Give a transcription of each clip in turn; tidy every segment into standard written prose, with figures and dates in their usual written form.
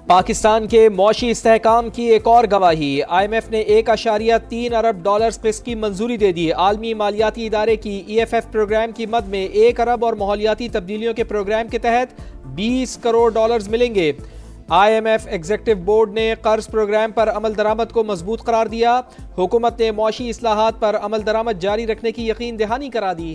पाकिस्तान के मौशी इस्तेहकाम की एक और गवाही। IMF ने $1.3 अरब किस्त की मंजूरी दे दी। आलमी मालियाती इदारे की EFF प्रोग्राम की मद में 1 अरब और माहौलियाती तब्दीलियों के प्रोग्राम के तहत $20 करोड़ मिलेंगे। IMF एग्जीक्यूटिव बोर्ड ने कर्ज प्रोग्राम पर अमल दरामद को मजबूत करार दिया। हुकूमत ने मौशी इस्लाहात पर अमल दरामद जारी रखने की यकीन दहानी करा दी।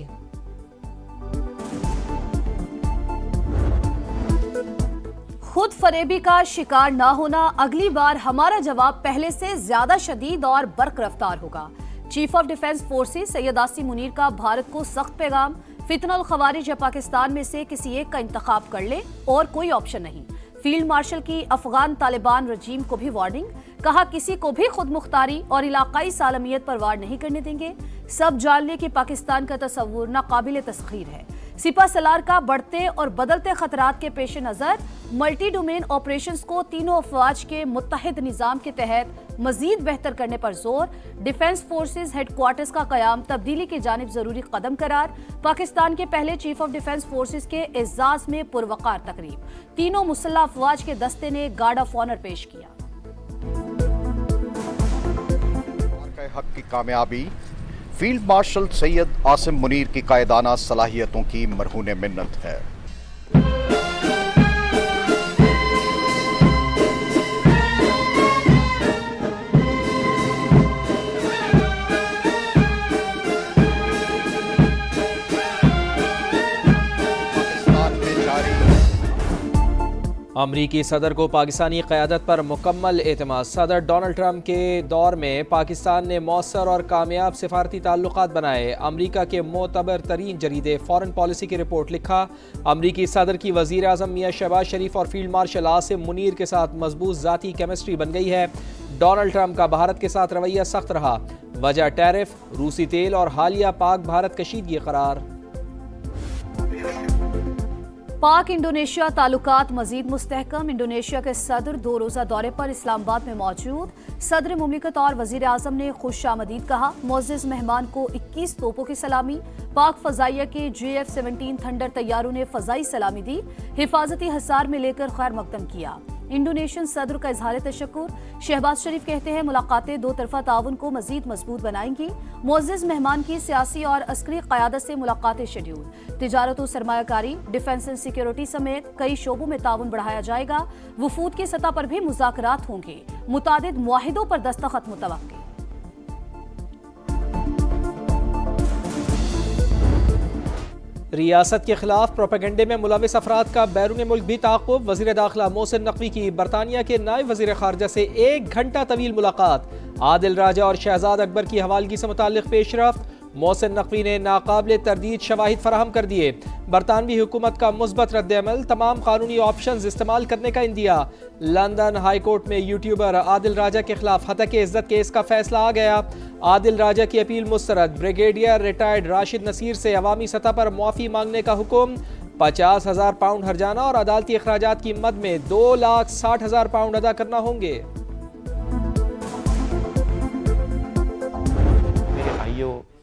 खुद फरेबी का शिकार ना होना, अगली बार हमारा जवाब पहले से ज्यादा शदीद और बर्क रफ्तार होगा। Chief of defence forces Syed Asim Munir का भारत को सख्त पैगाम। फितनल खवारिज या पाकिस्तान में से किसी एक का इंतखाब कर ले और कोई ऑप्शन नहीं। फील्ड मार्शल की अफगान तालिबान रजीम को भी वार्निंग, कहा किसी को भी खुद मुख्तारी और इलाकाई सालमियत पर वार नहीं करने देंगे। सब जान ले कि पाकिस्तान का तस्वुर नाकाबिल तस्खीर है। सिपा सलार का बढ़ते और बदलते खतरात के पेश नजर मल्टी डोमेन ऑपरेशंस को तीनों अफवाज के मुत्तहिद निजाम के तहत मजीद बेहतर करने पर जोर। डिफेंस फोर्सेस हेडक्वार्टर्स का कयाम तब्दीली की जानिब जरूरी कदम करार। पाकिस्तान के पहले चीफ ऑफ डिफेंस फोर्सेस के एजाज में पुरवकार तकरीब। तीनों मुसल्लह अफवाज के दस्ते ने गार्ड ऑफ ऑनर पेश किया। हक की कामयाबी फील्ड मार्शल सैयद आसिम मुनीर की कायदाना सलाहियतों की मरहून मिन्नत है। अमरीकी सदर को पाकिस्तानी क़यादत पर मुकम्मल एतमाद। सदर डोनाल्ड ट्रंप के दौर में पाकिस्तान ने मौसर और कामयाब सिफारती ताल्लुकात बनाए। अमरीका के मोतबर तरीन जरीदे फॉरेन पॉलिसी की रिपोर्ट लिखा, अमरीकी सदर की वज़ीर आज़म मियाँ शहबाज शरीफ और फील्ड मार्शल आसिम मुनीर के साथ मजबूत ज़ाती केमिस्ट्री बन गई है। डोनाल्ड ट्रंप का भारत के साथ रवैया सख्त रहा, वजह टैरिफ, रूसी तेल और हालिया पाक भारत कशीदगी करार। पाक इंडोनेशिया ताल्लुकात मजीद मुस्तहकम। इंडोनेशिया के सदर 2 रोज़ा दौरे पर इस्लामाबाद में मौजूद। सदर मुमलिकत और वजीर आज़म ने खुशामदीद कहा। मोअज़्ज़िज़ मेहमान को 21 तोपों की सलामी। पाक फ़ज़ाइया के JF-17 थंडर तैयारों ने फ़ज़ाई सलामी दी। हिफाजती हसार में लेकर खैर मकदम किया। इंडोनेशियन सदर का इजहार तशक्कुर। शहबाज शरीफ कहते हैं मुलाकातें दो तरफा ताउन को मजीद मजबूत बनाएंगी। मुअज़्ज़िज़ मेहमान की सियासी और अस्करी क़यादत से मुलाकातें शेड्यूल। तिजारत और सरमायाकारी, डिफेंस एंड सिक्योरिटी समेत कई शोबों में ताउन बढ़ाया जाएगा। वफूद की सतह पर भी मुज़ाकरात होंगे। मुतादिद मुआहिदों पर दस्तखत मुतवक्किल। रियासत के खिलाफ प्रोपेगेंडे में मुलविस अफराद का बैरून मुल्क भी ताक़ुब। वज़ीर दाखिला मोहसिन नकवी की बरतानिया के नायब वज़ीर ख़ारजा से 1 घंटा तवील मुलाकात। आदिल राजा और शहजाद अकबर की हवालगी से मुताल्लिक़ पेशरफ्त। मोहसिन नकवी ने नाकाबिल तरदीद शवाहिद फराहम कर दिए। बरतानवी हुकूमत का मुस्बत रद्द-ए-अमल, तमाम कानूनी ऑप्शंस इस्तेमाल करने का इंदिया। लंदन हाई कोर्ट में यूट्यूबर आदिल राजा के खिलाफ हतक इज्जत केस का फैसला आ गया। आदिल राजा की अपील मुस्तरद। ब्रिगेडियर रिटायर्ड राशिद नसीर से अवामी सतह पर मुआफ़ी मांगने का हुक्म। 50,000 पाउंड हर्जाना और अदालती अखराजात की मद में 2,60,000 पाउंड अदा करना होंगे।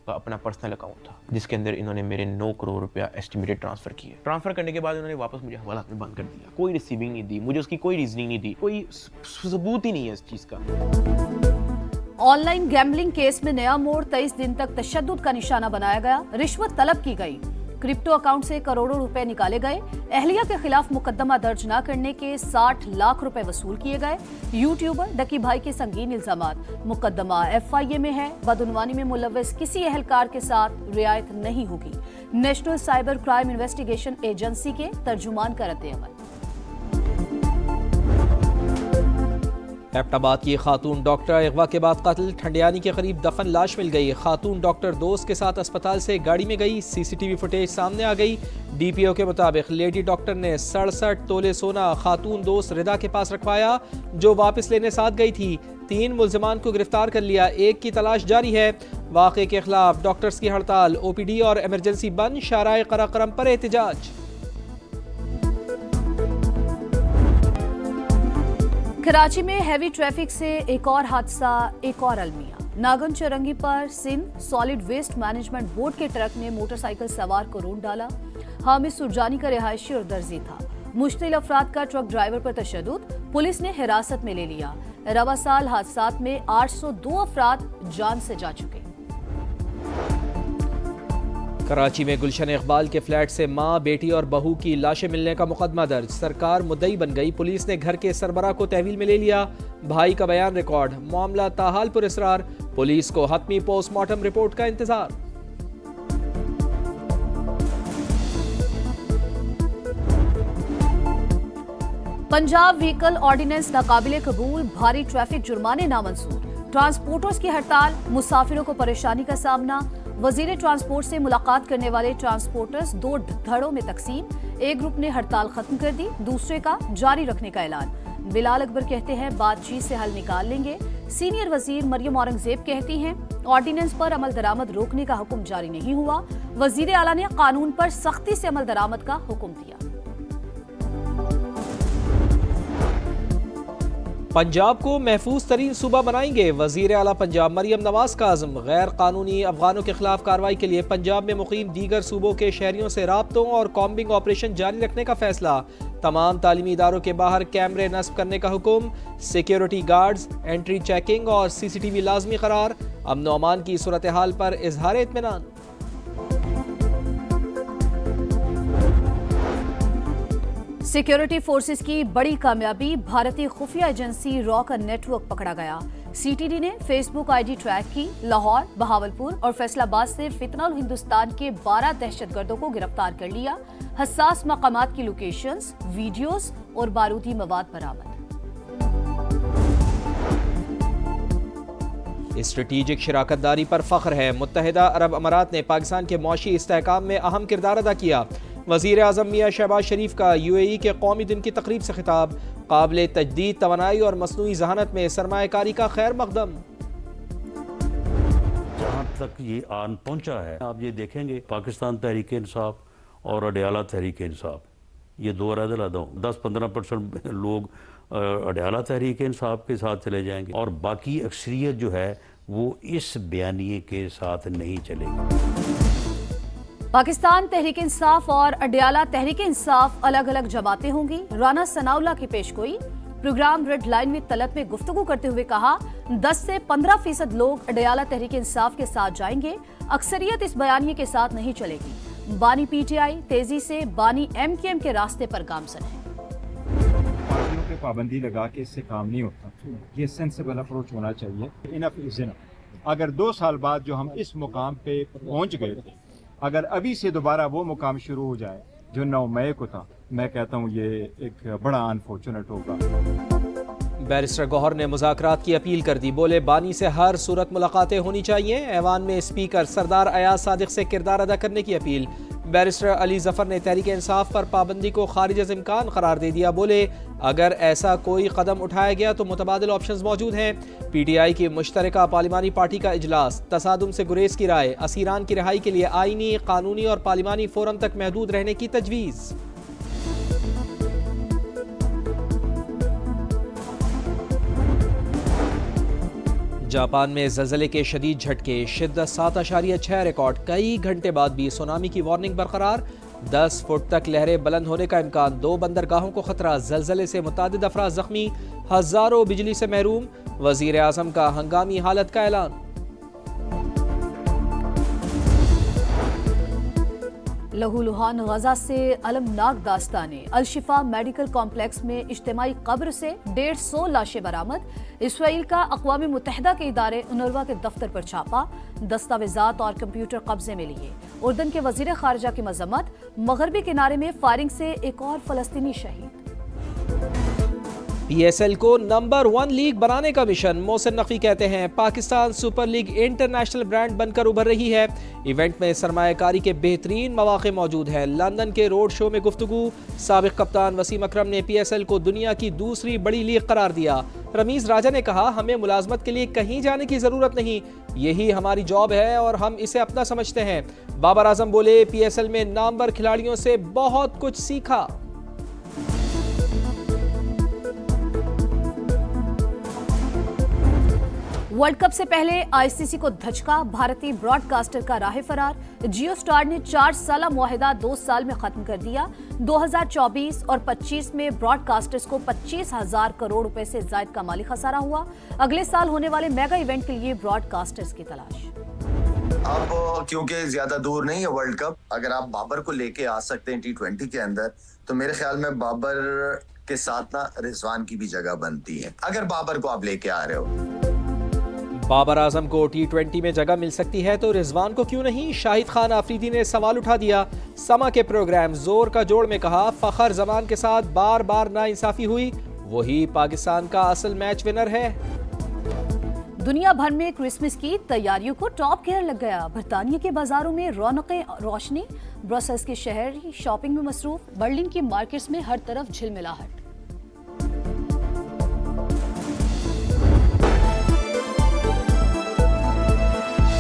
अपना पर्सनल अकाउंट था जिसके अंदर इन्होंने मेरे 9 करोड़ रुपया एस्टिमेटेड ट्रांसफर किए। ट्रांसफर करने के बाद इन्होंने वापस मुझे हवाला में बंद कर दिया। कोई रिसीविंग नहीं दी, मुझे उसकी कोई रीजनिंग नहीं दी, कोई सबूत ही नहीं है इस चीज का। ऑनलाइन गैम्बलिंग केस में नया मोड़। 23 दिन तक तशद्दुद का निशाना बनाया गया। रिश्वत तलब की गई। क्रिप्टो अकाउंट से करोड़ों रुपए निकाले गए। अहलिया के खिलाफ मुकदमा दर्ज न करने के 60 लाख रुपए वसूल किए गए। यूट्यूबर डकी भाई के संगीन इल्जामात। मुकदमा FIA में है। बदउनवानी में मुलव्वस किसी एहलकार के साथ रियायत नहीं होगी। National cyber crime investigation agency के तर्जुमान का रद्द-ए-अमल। एबटाबाद की खातून डॉक्टर अगवा के बाद कत्ल। ठंडियानी के करीब दफन लाश मिल गई। खातून डॉक्टर दोस्त के साथ अस्पताल से गाड़ी में गई। CCTV फुटेज सामने आ गई। DPO के मुताबिक लेडी डॉक्टर ने 67 तोले सोना खातून दोस्त रिदा के पास रखवाया, जो वापस लेने साथ गई थी। 3 मुल्जिमान को गिरफ्तार कर लिया। 1 की तलाश जारी है। वाक़े के खिलाफ डॉक्टर्स की हड़ताल। OPD और एमरजेंसी बंद। शाराए कराकरम पर एहतजाज। कराची में हैवी ट्रैफिक से एक और हादसा, एक और अलमिया। नागन चौरंगी पर Sindh solid waste management board के ट्रक ने मोटरसाइकिल सवार को रोड डाला। हामिद सुरजानी का रिहायशी और दर्जी था। मुश्तिल अफराद का ट्रक ड्राइवर पर तशद्दुद। पुलिस ने हिरासत में ले लिया। रवा साल हादसात में 802 अफराद जान से जा चुके। कराची में गुलशन इकबाल के फ्लैट से मां, बेटी और बहू की लाशें मिलने का मुकदमा दर्ज। सरकार मुद्दई बन गई। पुलिस ने घर के सरबराह को तहवील में ले लिया। भाई का बयान रिकॉर्ड। मामला ताहाल पुरस्रार। पुलिस को हतमी पोस्टमार्टम रिपोर्ट का इंतजार। पंजाब व्हीकल ऑर्डिनेंस नाकाबिले कबूल, भारी ट्रैफिक जुर्माने नामंजूर। ट्रांसपोर्टर्स की हड़ताल, मुसाफिरों को परेशानी का सामना। वजीर ट्रांसपोर्ट से मुलाकात करने वाले ट्रांसपोर्टर्स 2 धड़ों में तकसीम। एक ग्रुप ने हड़ताल खत्म कर दी, दूसरे का जारी रखने का ऐलान। बिलाल अकबर कहते हैं बातचीत से हल निकाल लेंगे। सीनियर वजीर मरियम औरंगजेब कहती हैं ऑर्डिनेंस पर अमल दरामद रोकने का हुक्म जारी नहीं हुआ। वजीर आला ने कानून पर सख्ती से अमल दरामद का हुक्म दिया। पंजाब को महफूज तरीन सूबा बनाएंगे। वजीर आला पंजाब मरियम नवाज का आज़म। गैर कानूनी अफगानों के खिलाफ कार्रवाई के लिए पंजाब में मुकीम दीगर सूबों के शहरियों से राब्तों और कॉम्बिंग ऑपरेशन जारी रखने का फैसला। तमाम तालीमी इदारों के बाहर कैमरे नस्ब करने का हुक्म। सिक्योरिटी गार्ड्स, एंट्री चेकिंग और CCTV लाजमी करार। अमन व अमान की सूरत हाल पर इजहार इत्मीनान। सिक्योरिटी फोर्सेस की बड़ी कामयाबी, भारतीय खुफिया एजेंसी रॉ का नेटवर्क पकड़ा गया। CTD ने फेसबुक ID ट्रैक की। लाहौर, बहावलपुर और फैसलाबाद से फितनल हिंदुस्तान के 12 दहशतगर्दों को गिरफ्तार कर लिया। हसास मकामात की लोकेशंस, वीडियोस और बारूदी मवाद बरामद। स्ट्रेटेजिक शराकतदारी पर फख्र है। मुत्तहिदा अरब अमारात ने पाकिस्तान के मौशी इस्तेहकाम में अहम किरदार अदा किया। वज़ीर आज़म मियां शहबाज शरीफ का UAE के कौमी दिन की तकरीब से खिताब। काबिल तजदीद तवानाई और मसनूई जहानत में सरमायाकारी का खैर मकदम। जहाँ तक ये आन पहुँचा है, आप ये देखेंगे पाकिस्तान तहरीक इंसाफ और अडयाला तहरीक इंसाफ, ये 2 अलग-अलग 10-15% लोग अडयाला तहरीक इंसाफ के साथ चले जाएंगे और बाकी अक्सरियत जो है वो इस बयानिए के साथ नहीं चलेगी। पाकिस्तान तहरीक इंसाफ और अडयाला तहरीक इंसाफ अलग अलग जमातें होंगी। राना सनाउल्लाह की पेशगोई। प्रोग्राम रेड लाइन विद तलब में गुफ्तगू करते हुए कहा 10 से 15% लोग अडयाला तहरीक इंसाफ के साथ जाएंगे। अक्सरियत इस बयानिए के साथ नहीं चलेगी। बानी PTI तेजी से बानी MKM के रास्ते पर गामजन है। पार्टियों पे पाबंदी लगा के इससे काम नहीं होता। ये सेंसिबल अप्रोच होना चाहिए। Enough is enough. अगर 2 साल बाद जो हम इस मुकाम पे पहुंच गए, अगर अभी से दोबारा वो मुकाम शुरू हो जाए जो 9 मई को था, मैं कहता हूँ ये एक बड़ा अनफॉर्चुनेट होगा। बैरिस्टर गौहर ने मुज़ाकरात की अपील कर दी। बोले बानी से हर सूरत मुलाकातें होनी चाहिए। ऐवान में स्पीकर सरदार अयाज सादिक से किरदार अदा करने की अपील। बैरिस्टर अली जफर ने तहरीक इंसाफ पर पाबंदी को खारिज अज़ इम्कान करार दे दिया। बोले अगर ऐसा कोई कदम उठाया गया तो मुतबादिल ऑप्शंस मौजूद हैं। PTI की मुश्तरका पार्लिमानी पार्टी का इजलास। तसादुम से गुरेज की राय। असीरान की रिहाई के लिए आईनी, कानूनी और पार्लिमानी फोरम तक महदूद रहने की तजवीज़। जापान में ज़लज़ले के शदीद झटके। शिद्दत 7.6 रिकॉर्ड। कई घंटे बाद भी सुनामी की वार्निंग बरकरार। 10 फुट तक लहरें बुलंद होने का इम्कान। 2 बंदरगाहों को खतरा। ज़लज़ले से मुतादिद अफराद जख्मी। हज़ारों बिजली से महरूम। वज़ीर आज़म का हंगामी हालत का ऐलान। लहूलुहान गजा से अलमनाक दास्तानें। अलशिफा मेडिकल कॉम्प्लेक्स में इज्तिमाई कब्र से 150 लाशें बरामद। इसराइल का अक़वाम मुत्तहिदा के इदारे UNRWA के दफ्तर पर छापा। दस्तावेजात और कंप्यूटर कब्जे में लिए। उर्दन के वजीर खारजा की मजम्मत। मगरबी किनारे में फायरिंग से एक और फलस्तीनी शहीद। PSL को नंबर 1 लीग बनाने का मिशन। मोहसिन नकवी कहते हैं Pakistan super league international brand बनकर उभर रही है। इवेंट में सरमायाकारी के बेहतरीन मौके मौजूद हैं। लंदन के रोड शो में गुफ्तगू। साबिक कप्तान वसीम अकरम ने PSL को दुनिया की दूसरी बड़ी लीग करार दिया। रमीज राजा ने कहा हमें मुलाजमत के लिए कहीं जाने की जरूरत नहीं, यही हमारी जॉब है और हम इसे अपना समझते हैं। बाबर आजम बोले PSL में नामवर खिलाड़ियों से बहुत कुछ सीखा। वर्ल्ड कप से पहले ICC को धचका। भारतीय ब्रॉडकास्टर का राह फरार। जियो स्टार ने 4 साल मुआहिदा 2 साल में खत्म कर दिया। 2024 और 25 में ब्रॉडकास्टर्स को 25,000 करोड़ रुपए से ज्यादा का माली खसारा हुआ। अगले साल होने वाले मेगा इवेंट के लिए ब्रॉडकास्टर्स की तलाश। अब क्योंकि ज्यादा दूर नहीं है वर्ल्ड कप, अगर आप बाबर को लेके आ सकते हैं T20 के अंदर, तो मेरे ख्याल में बाबर के साथ ना रिजवान की भी जगह बनती है, अगर बाबर को आप लेके आ रहे हो। बाबर आजम को T20 में जगह मिल सकती है तो रिजवान को क्यों नहीं? शाहिद खान आफरीदी ने सवाल उठा दिया। समा के प्रोग्राम जोर का जोड़ में कहा, फखर जमान के साथ बार बार नाइंसाफी हुई, वही पाकिस्तान का असल मैच विनर है। दुनिया भर में क्रिसमस की तैयारियों को टॉप गियर लग गया। बर्तानिया के बाजारों में रौनकें रोशनी, ब्रसेल्स के शहर शॉपिंग में मसरूफ, बर्लिन की मार्केट्स में हर तरफ झिलमिलाहट।